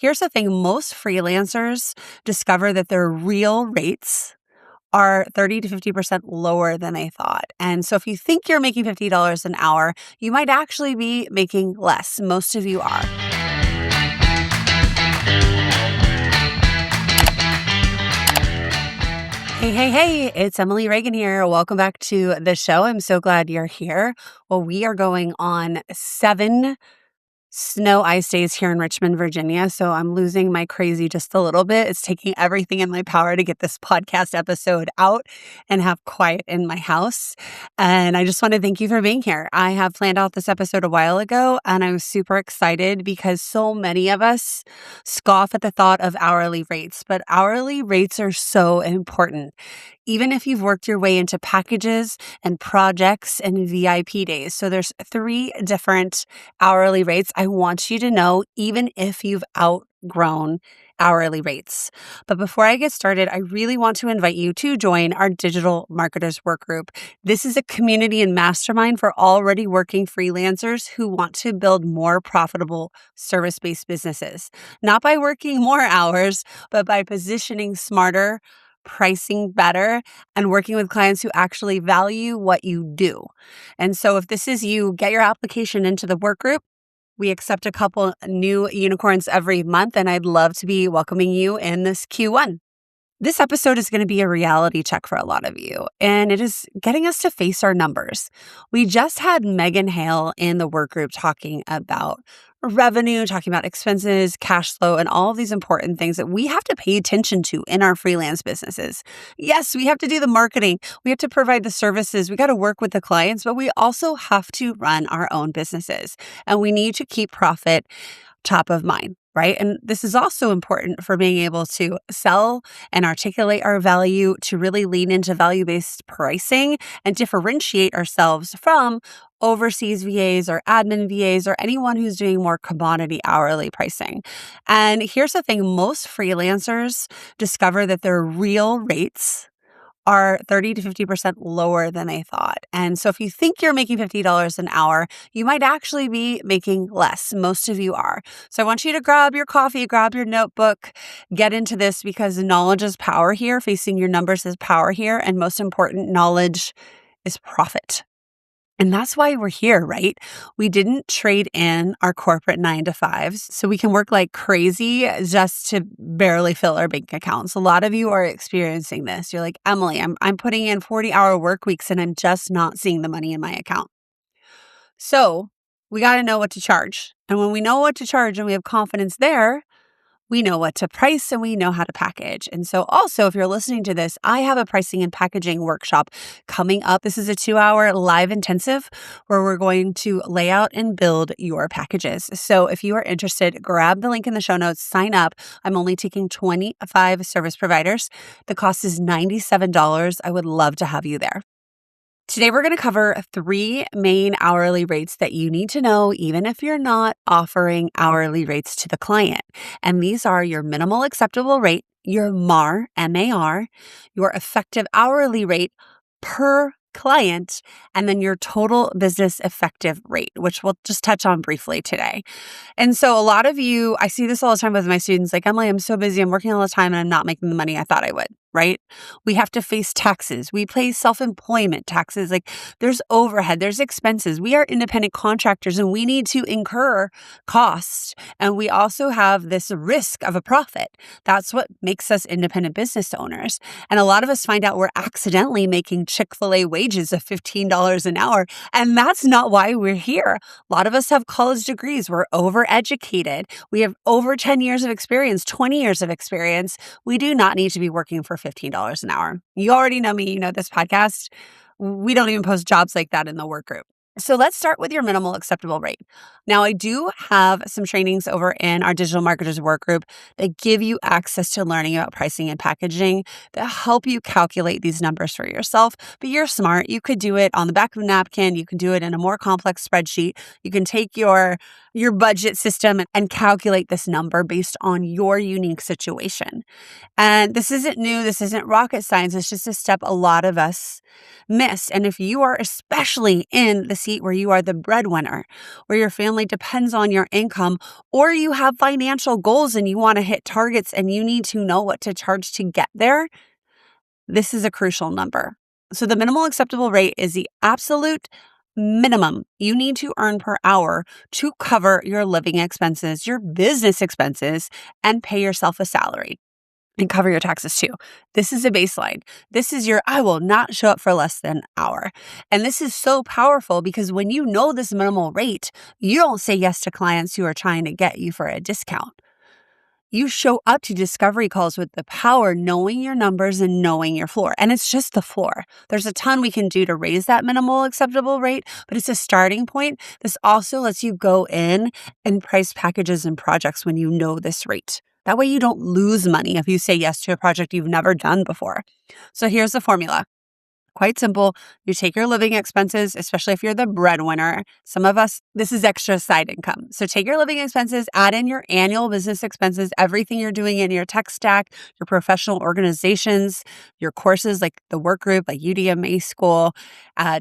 Here's the thing, most freelancers discover that their real rates are 30 to 50% lower than they thought. And so if you think you're making $50 an hour, you might actually be making less. Most of you are. Hey, it's Emily Reagan here. Welcome back to the show. I'm so glad you're here. Well, we are going on 7 snow ice days here in Richmond, Virginia. So I'm losing my crazy just a little bit. It's taking everything in my power to get this podcast episode out and have quiet in my house. And I just want to thank you for being here. I have planned out this episode a while ago, and I'm super excited because so many of us scoff at the thought of hourly rates, but hourly rates are so important. Even if you've worked your way into packages and projects and VIP days. So there's 3 different hourly rates. I want you to know, even if you've outgrown hourly rates. But before I get started, I really want to invite you to join our Digital Marketers Work Group. This is a community and mastermind for already working freelancers who want to build more profitable service-based businesses. Not by working more hours, but by positioning smarter, pricing better, and working with clients who actually value what you do. And so if this is you, get your application into the work group. We accept a couple new unicorns every month, and I'd love to be welcoming you in this Q1. This episode is going to be a reality check for a lot of you, and it is getting us to face our numbers. We just had Megan Hale in the work group talking about revenue, talking about expenses, cash flow, and all of these important things that we have to pay attention to in our freelance businesses. Yes, we have to do the marketing. We have to provide the services. We got to work with the clients, but we also have to run our own businesses, and we need to keep profit top of mind. Right. And this is also important for being able to sell and articulate our value, to really lean into value-based pricing and differentiate ourselves from overseas VAs or admin VAs or anyone who's doing more commodity hourly pricing. And here's the thing, most freelancers discover that their real rates are 30 to 50% lower than they thought. And so if you think you're making $50 an hour, you might actually be making less. Most of you are. So I want you to grab your coffee, grab your notebook, get into this, because knowledge is power here. Facing your numbers is power here. And most important, knowledge is profit. And that's why we're here, right? We didn't trade in our corporate 9-to-5s so we can work like crazy just to barely fill our bank accounts. A lot of you are experiencing this. You're like, Emily, I'm putting in 40-hour work weeks and I'm just not seeing the money in my account. So we got to know what to charge. And when we know what to charge and we have confidence there, we know what to price and we know how to package. And so also, if you're listening to this, I have a pricing and packaging workshop coming up. This is a 2-hour live intensive where we're going to lay out and build your packages. So if you are interested, grab the link in the show notes, sign up. I'm only taking 25 service providers. The cost is $97. I would love to have you there. Today, we're going to cover 3 main hourly rates that you need to know, even if you're not offering hourly rates to the client. And these are your minimal acceptable rate, your MAR, M-A-R, your effective hourly rate per client, and then your total business effective rate, which we'll just touch on briefly today. And so a lot of you, I see this all the time with my students, like, Emily, I'm so busy, I'm working all the time, and I'm not making the money I thought I would. Right? We have to face taxes. We pay self-employment taxes. Like, there's overhead, there's expenses. We are independent contractors and we need to incur costs. And we also have this risk of a profit. That's what makes us independent business owners. And a lot of us find out we're accidentally making Chick-fil-A wages of $15 an hour. And that's not why we're here. A lot of us have college degrees. We're overeducated. We have over 10 years of experience, 20 years of experience. We do not need to be working for $15 an hour. You already know me, you know this podcast. We don't even post jobs like that in the work group. So let's start with your minimal acceptable rate. Now, I do have some trainings over in our Digital Marketers Work Group that give you access to learning about pricing and packaging that help you calculate these numbers for yourself. But you're smart. You could do it on the back of a napkin. You can do it in a more complex spreadsheet. You can take your budget system and calculate this number based on your unique situation. And this isn't new. This isn't rocket science. It's just a step a lot of us miss. And if you are especially in the seat where you are the breadwinner, where your family depends on your income, or you have financial goals and you want to hit targets and you need to know what to charge to get there, this is a crucial number. So the minimal acceptable rate is the absolute minimum you need to earn per hour to cover your living expenses, your business expenses, and pay yourself a salary and cover your taxes too. This is a baseline. This is your, I will not show up for less than an hour. And this is so powerful because when you know this minimal rate, you don't say yes to clients who are trying to get you for a discount. You show up to discovery calls with the power, knowing your numbers and knowing your floor. And it's just the floor. There's a ton we can do to raise that minimal acceptable rate, but it's a starting point. This also lets you go in and price packages and projects when you know this rate. That way you don't lose money if you say yes to a project you've never done before. So here's the formula. Quite simple. You take your living expenses, especially if you're the breadwinner. Some of us, this is extra side income. So take your living expenses, add in your annual business expenses, everything you're doing in your tech stack, your professional organizations, your courses like the work group, like UDMA school,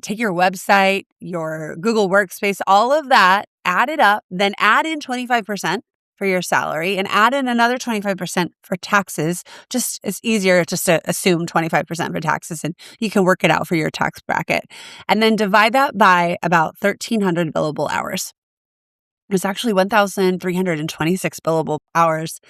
take your website, your Google Workspace, all of that, add it up, then add in 25% for your salary and add in another 25% for taxes. Just it's easier just to assume 25% for taxes and you can work it out for your tax bracket. And then divide that by about 1,300 billable hours. It's actually 1,326 billable hours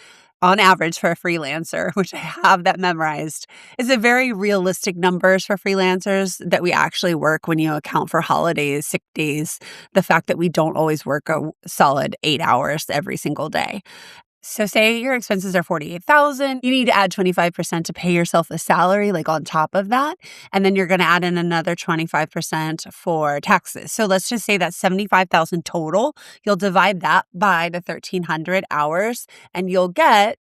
on average for a freelancer, which I have that memorized. It's a very realistic numbers for freelancers that we actually work when you account for holidays, sick days, the fact that we don't always work a solid 8 hours every single day. So say your expenses are $48,000, you need to add 25% to pay yourself a salary like on top of that. And then you're going to add in another 25% for taxes. So let's just say that's $75,000 total. You'll divide that by the 1,300 hours and you'll get,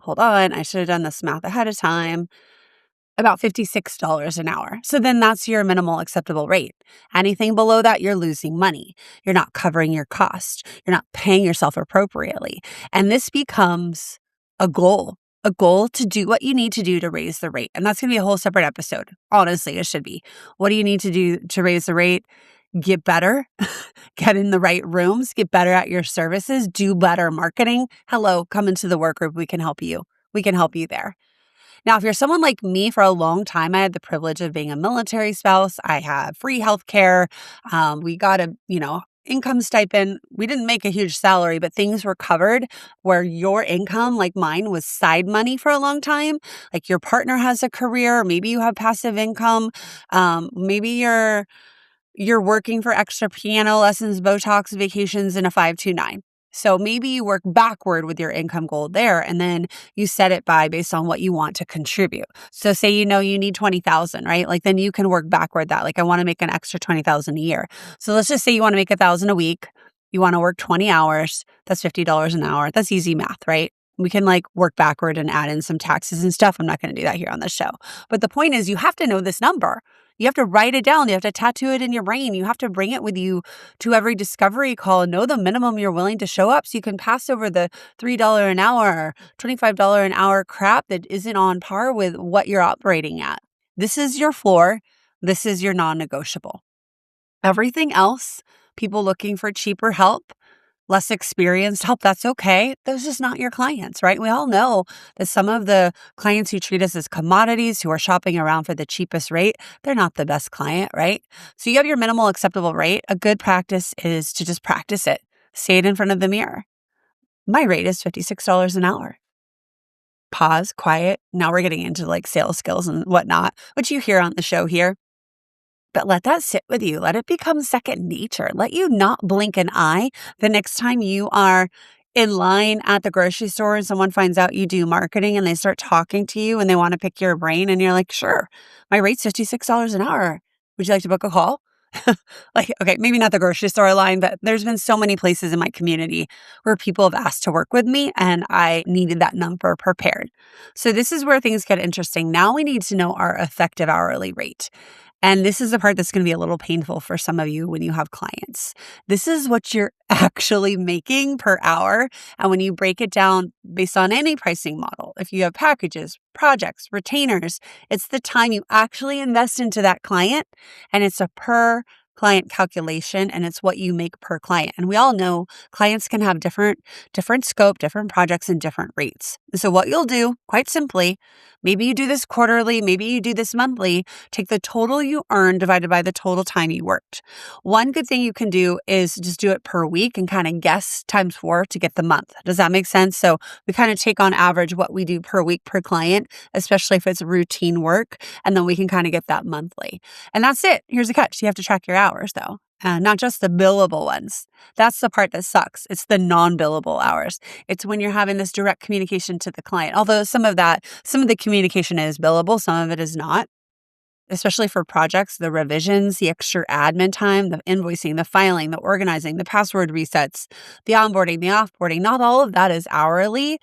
hold on, I should have done this math ahead of time, about $56 an hour. So then that's your minimal acceptable rate. Anything below that, you're losing money. You're not covering your cost. You're not paying yourself appropriately. And this becomes a goal to do what you need to do to raise the rate. And that's going to be a whole separate episode. Honestly, it should be. What do you need to do to raise the rate? Get better, get in the right rooms, get better at your services, do better marketing. Hello, come into the work group. We can help you. We can help you there. Now, if you're someone like me, for a long time, I had the privilege of being a military spouse. I had free healthcare. We got a, income stipend. We didn't make a huge salary, but things were covered where your income, like mine, was side money for a long time. Like your partner has a career, maybe you have passive income. Maybe you're working for extra piano lessons, Botox vacations, and a 529. So maybe you work backward with your income goal there, and then you set it based on what you want to contribute. So say you need 20,000, right? Like then you can work backward that. Like I want to make an extra 20,000 a year. So let's just say you want to make 1,000 a week. You want to work 20 hours. That's $50 an hour. That's easy math, right? We can work backward and add in some taxes and stuff. I'm not going to do that here on the show. But the point is you have to know this number. You have to write it down. You have to tattoo it in your brain. You have to bring it with you to every discovery call and know the minimum you're willing to show up so you can pass over the $3 an hour, $25 an hour crap that isn't on par with what you're operating at. This is your floor. This is your non-negotiable. Everything else, people looking for cheaper help, less experienced help, that's okay. Those are just not your clients, right? We all know that some of the clients who treat us as commodities, who are shopping around for the cheapest rate, they're not the best client, right? So you have your minimal acceptable rate. A good practice is to just practice it. Say it in front of the mirror. My rate is $56 an hour. Pause, quiet. Now we're getting into sales skills and whatnot, which you hear on the show here. But let that sit with you. Let it become second nature. Let you not blink an eye the next time you are in line at the grocery store and someone finds out you do marketing and they start talking to you and they want to pick your brain and you're like, sure, my rate's $56 an hour. Would you like to book a call? Okay, maybe not the grocery store line, but there's been so many places in my community where people have asked to work with me and I needed that number prepared. So this is where things get interesting. Now we need to know our effective hourly rate. And this is the part that's going to be a little painful for some of you when you have clients. This is what you're actually making per hour. And when you break it down based on any pricing model, if you have packages, projects, retainers, it's the time you actually invest into that client and it's a per client calculation, and it's what you make per client. And we all know clients can have different scope, different projects, and different rates. And so what you'll do, quite simply, maybe you do this quarterly, maybe you do this monthly, take the total you earned divided by the total time you worked. One good thing you can do is just do it per week and kind of guess times 4 to get the month. Does that make sense? So we kind of take on average what we do per week per client, especially if it's routine work, and then we can kind of get that monthly. And that's it. Here's the catch. You have to track your hours though. Not just the billable ones. That's the part that sucks. It's the non-billable hours. It's when you're having this direct communication to the client. Although some of the communication is billable, some of it is not, especially for projects, the revisions, the extra admin time, the invoicing, the filing, the organizing, the password resets, the onboarding, the offboarding. Not all of that is hourly,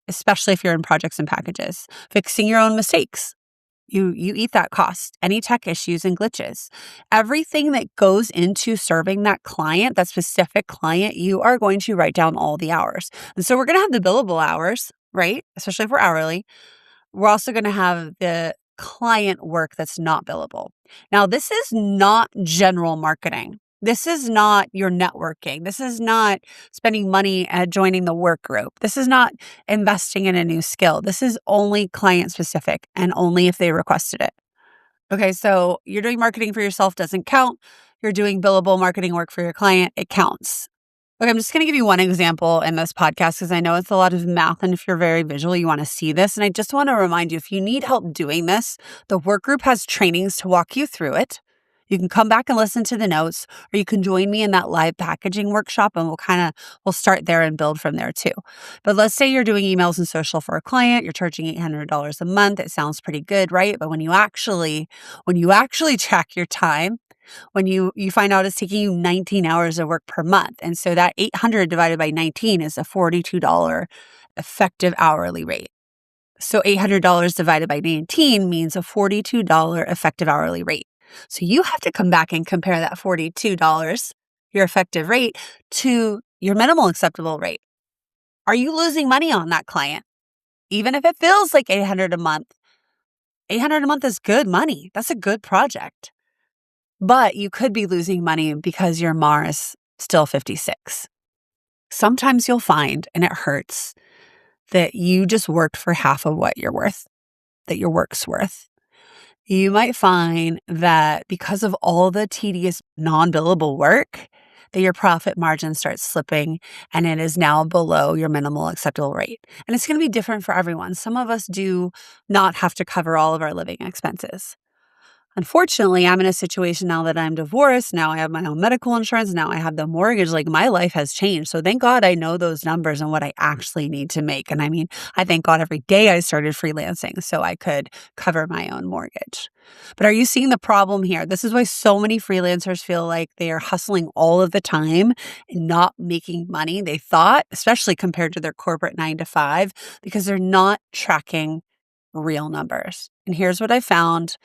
especially if you're in projects and packages. Fixing your own mistakes. You eat that cost, any tech issues and glitches. Everything that goes into serving that client, that specific client, you are going to write down all the hours. And so we're going to have the billable hours, right? Especially if we're hourly. We're also going to have the client work that's not billable. Now, this is not general marketing. This is not your networking. This is not spending money at joining the work group. This is not investing in a new skill. This is only client specific and only if they requested it. Okay, so you're doing marketing for yourself doesn't count. You're doing billable marketing work for your client, it counts. Okay, I'm just going to give you one example in this podcast because I know it's a lot of math, and if you're very visual, you want to see this. And I just want to remind you, if you need help doing this, the work group has trainings to walk you through it. You can come back and listen to the notes, or you can join me in that live packaging workshop, and we'll start there and build from there too. But let's say you're doing emails and social for a client, you're charging $800 a month. It sounds pretty good, right? But when you actually track your time, when you find out it's taking you 19 hours of work per month. And so that 800 divided by 19 is a $42 effective hourly rate. So $800 divided by 19 means a $42 effective hourly rate. So you have to come back and compare that $42, your effective rate, to your minimal acceptable rate. Are you losing money on that client? Even if it feels like $800 a month, $800 a month is good money. That's a good project. But you could be losing money because your MAR is still 56. Sometimes you'll find, and it hurts, that you just worked for half of what you're worth, that your work's worth. You might find that because of all the tedious non-billable work, that your profit margin starts slipping and it is now below your minimal acceptable rate. And it's going to be different for everyone. Some of us do not have to cover all of our living expenses. Unfortunately, I'm in a situation now that I'm divorced. Now I have my own medical insurance. Now I have the mortgage. Like, my life has changed. So thank God I know those numbers and what I actually need to make. And I mean, I thank God every day I started freelancing so I could cover my own mortgage. But are you seeing the problem here? This is why so many freelancers feel like they are hustling all of the time and not making money. They thought, especially compared to their corporate 9 to 5, because they're not tracking real numbers. And here's what I found.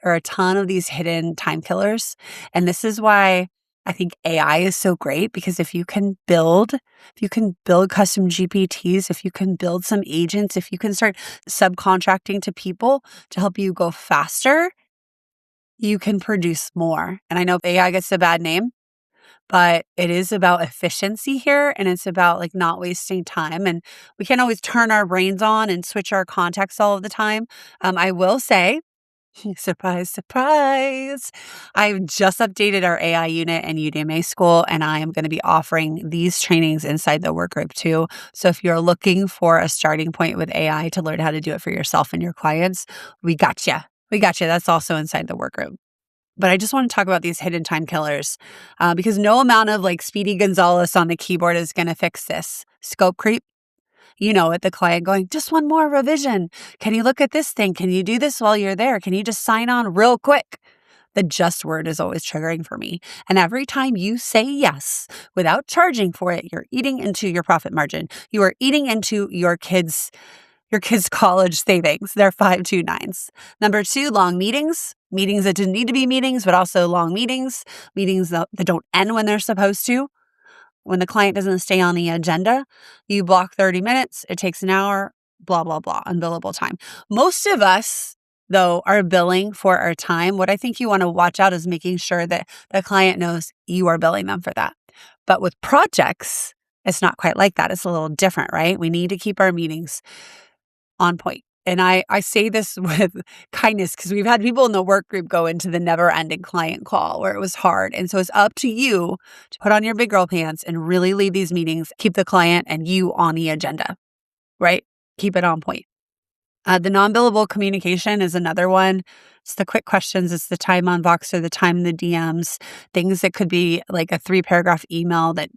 There are a ton of these hidden time killers. And this is why I think AI is so great, because if you can build custom GPTs, if you can build some agents, if you can start subcontracting to people to help you go faster, you can produce more. And I know AI gets a bad name, but it is about efficiency here, and it's about like not wasting time. And we can't always turn our brains on and switch our contexts all of the time. I will say, surprise, surprise, I've just updated our AI unit in Udemy School, and I am going to be offering these trainings inside the workgroup too. So if you're looking for a starting point with AI to learn how to do it for yourself and your clients, we got you. We got you. That's also inside the workgroup. But I just want to talk about these hidden time killers because no amount of like Speedy Gonzalez on the keyboard is going to fix this. Scope creep. You know it, the client going, just one more revision. Can you look at this thing? Can you do this while you're there? Can you just sign on real quick? The just word is always triggering for me. And every time you say yes without charging for it, you're eating into your profit margin. You are eating into your kids' college savings, their 529s. Number 2, long meetings that didn't need to be meetings, but also long meetings that don't end when they're supposed to. When the client doesn't stay on the agenda, you block 30 minutes, it takes an hour, blah, blah, blah, unbillable time. Most of us though, are billing for our time, what I think you want to watch out is making sure that the client knows you are billing them for that. But with projects, it's not quite like that. It's a little different, right? We need to keep our meetings on point. And I say this with kindness because we've had people in the work group go into the never ending client call where it was hard. And so it's up to you to put on your big girl pants and really lead these meetings, keep the client and you on the agenda, right? Keep it on point. The non-billable communication is another one. It's the quick questions. It's the time on Voxer, the time in the DMs, things that could be like a 3-paragraph email that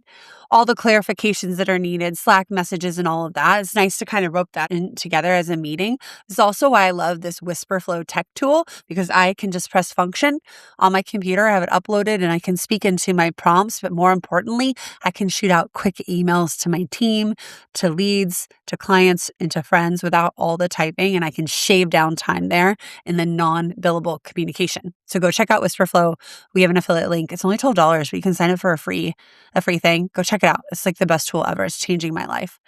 all the clarifications that are needed, Slack messages and all of that. It's nice to kind of rope that in together as a meeting. This is also why I love this Whisperflow tech tool because I can just press function on my computer. I have it uploaded and I can speak into my prompts. But more importantly, I can shoot out quick emails to my team, to leads, to clients, and to friends without all the typing. And I can shave down time there in the non-billable communication. So go check out Whisperflow. We have an affiliate link. It's only $12, but you can sign up for a free thing. Go check it out. It's like the best tool ever. It's changing my life.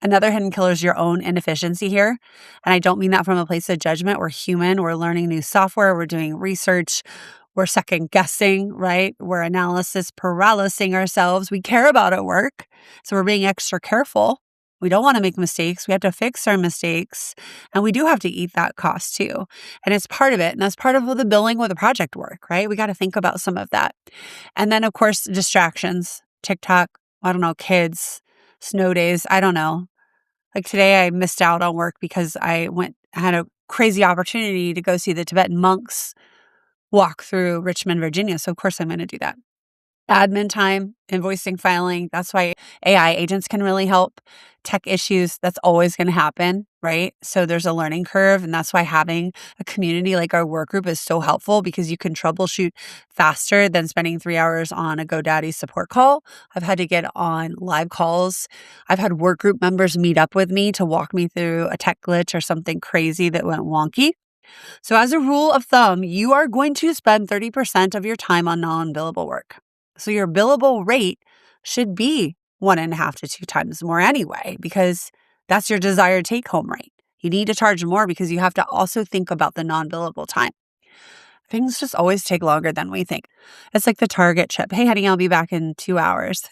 Another hidden killer is your own inefficiency here. And I don't mean that from a place of judgment. We're human. We're learning new software. We're doing research. We're second guessing, right? We're analysis paralysing ourselves. We care about our work. So we're being extra careful. We don't want to make mistakes. We have to fix our mistakes. And we do have to eat that cost too. And it's part of it. And that's part of the billing with the project work, right? We got to think about some of that. And then, of course, distractions, TikTok, I don't know, kids, snow days. I don't know. Like today I missed out on work because I had a crazy opportunity to go see the Tibetan monks walk through Richmond, Virginia. So of course I'm going to do that. Admin time, invoicing, filing. That's why AI agents can really help. Tech issues, that's always going to happen, right? So there's a learning curve. And that's why having a community like our work group is so helpful because you can troubleshoot faster than spending 3 hours on a GoDaddy support call. I've had to get on live calls. I've had work group members meet up with me to walk me through a tech glitch or something crazy that went wonky. So as a rule of thumb, you are going to spend 30% of your time on non-billable work. So your billable rate should be 1.5 to 2 times more anyway, because that's your desired take-home rate. You need to charge more because you have to also think about the non-billable time. Things just always take longer than we think. It's like the Target trip. Hey, honey, I'll be back in 2 hours.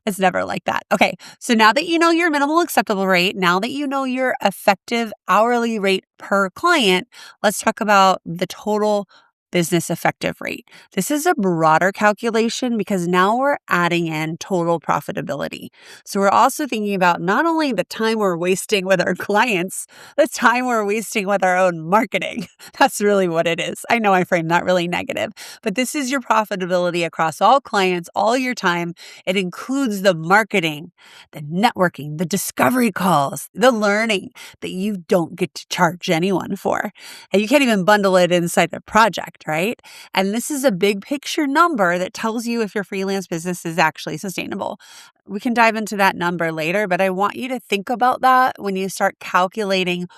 It's never like that. Okay, so now that you know your minimal acceptable rate, now that you know your effective hourly rate per client, let's talk about the total business effective rate. This is a broader calculation because now we're adding in total profitability. So we're also thinking about not only the time we're wasting with our clients, the time we're wasting with our own marketing. That's really what it is. I know I framed that really negative, but this is your profitability across all clients, all your time. It includes the marketing, the networking, the discovery calls, the learning that you don't get to charge anyone for. And you can't even bundle it inside a project, right? And this is a big picture number that tells you if your freelance business is actually sustainable. We can dive into that number later, but I want you to think about that when you start calculating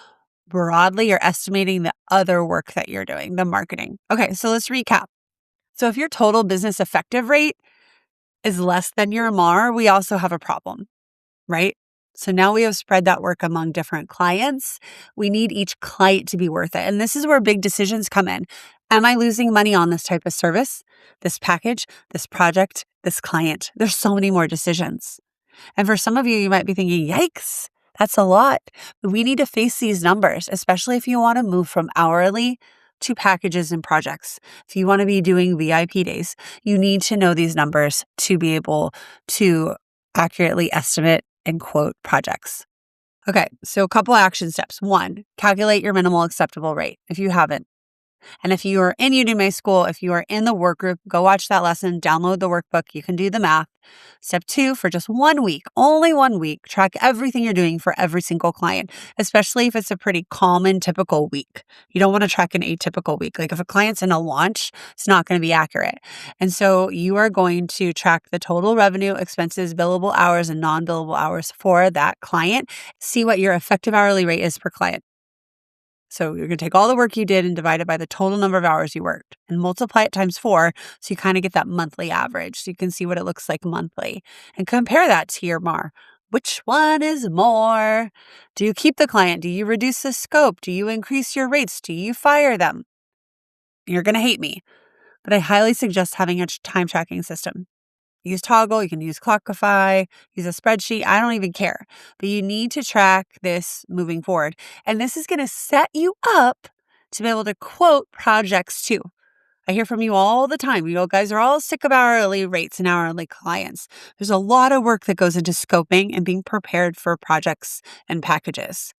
broadly or estimating the other work that you're doing, the marketing. Okay, so let's recap. So if your total business effective rate is less than your MAR, we also have a problem, right? So now we have spread that work among different clients. We need each client to be worth it. And this is where big decisions come in. Am I losing money on this type of service, this package, this project, this client? There's so many more decisions. And for some of you, you might be thinking, yikes, that's a lot. But we need to face these numbers, especially if you want to move from hourly to packages and projects. If you want to be doing VIP days, you need to know these numbers to be able to accurately estimate and quote projects. Okay, so a couple action steps. 1, calculate your minimal acceptable rate if you haven't. And if you are in Udemy School, if you are in the work group, go watch that lesson, download the workbook. You can do the math. Step 2, for just 1 week, only 1 week, track everything you're doing for every single client, especially if it's a pretty common, typical week. You don't want to track an atypical week. Like if a client's in a launch, it's not going to be accurate. And so you are going to track the total revenue, expenses, billable hours, and non-billable hours for that client. See what your effective hourly rate is per client. So you're going to take all the work you did and divide it by the total number of hours you worked and multiply it times 4. So you kind of get that monthly average. So you can see what it looks like monthly and compare that to your MAR. Which one is more? Do you keep the client? Do you reduce the scope? Do you increase your rates? Do you fire them? You're going to hate me, but I highly suggest having a time tracking system. Use Toggle, you can use Clockify, use a spreadsheet. I don't even care. But you need to track this moving forward. And this is going to set you up to be able to quote projects too. I hear from you all the time. You guys are all sick of hourly rates and hourly clients. There's a lot of work that goes into scoping and being prepared for projects and packages.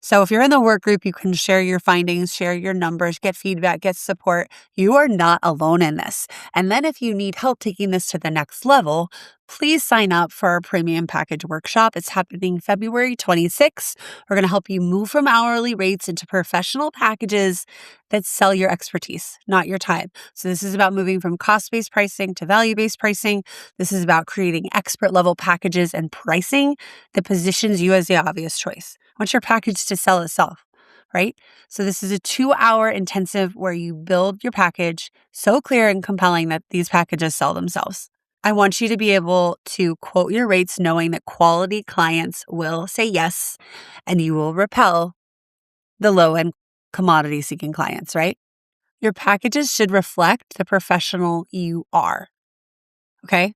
So if you're in the work group, you can share your findings, share your numbers, get feedback, get support. You are not alone in this. And then if you need help taking this to the next level, please sign up for our premium package workshop. It's happening February 26th. We're going to help you move from hourly rates into professional packages that sell your expertise, not your time. So this is about moving from cost-based pricing to value-based pricing. This is about creating expert level packages and pricing that positions you as the obvious choice. I want your package to sell itself, right? So this is a 2-hour intensive where you build your package so clear and compelling that these packages sell themselves. I want you to be able to quote your rates knowing that quality clients will say yes and you will repel the low-end commodity-seeking clients, right? Your packages should reflect the professional you are, okay?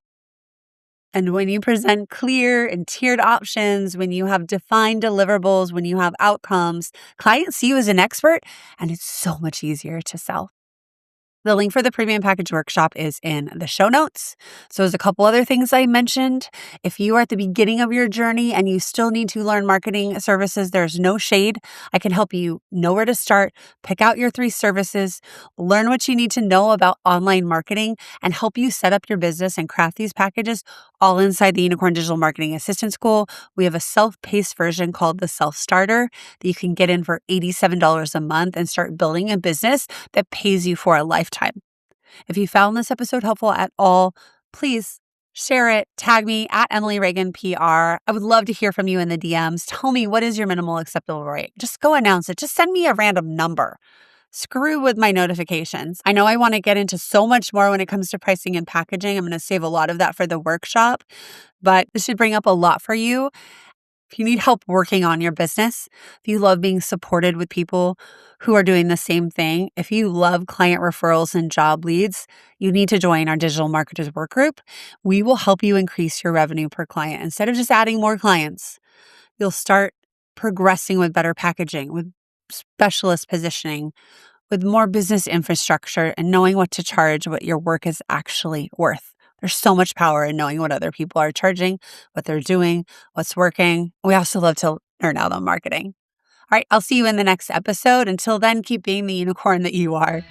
And when you present clear and tiered options, when you have defined deliverables, when you have outcomes, clients see you as an expert, and it's so much easier to sell. The link for the premium package workshop is in the show notes. So there's a couple other things I mentioned. If you are at the beginning of your journey and you still need to learn marketing services, there's no shade. I can help you know where to start, pick out your 3 services, learn what you need to know about online marketing, and help you set up your business and craft these packages all inside the Unicorn Digital Marketing Assistant School. We have a self-paced version called the Self Starter that you can get in for $87 a month and start building a business that pays you for a lifetime. If you found this episode helpful at all, please share it, tag me at Emily Reagan PR. I would love to hear from you in the DMs. Tell me, what is your minimal acceptable rate? Just go announce it. Just send me a random number. Screw with my notifications. I know I want to get into so much more when it comes to pricing and packaging. I'm going to save a lot of that for the workshop, but this should bring up a lot for you. If you need help working on your business, if you love being supported with people who are doing the same thing, if you love client referrals and job leads, you need to join our digital marketers work group. We will help you increase your revenue per client. Instead of just adding more clients, you'll start progressing with better packaging, with specialist positioning, with more business infrastructure, and knowing what to charge, what your work is actually worth. There's so much power in knowing what other people are charging, what they're doing, what's working. We also love to learn out on marketing. All right, I'll see you in the next episode. Until then, keep being the unicorn that you are.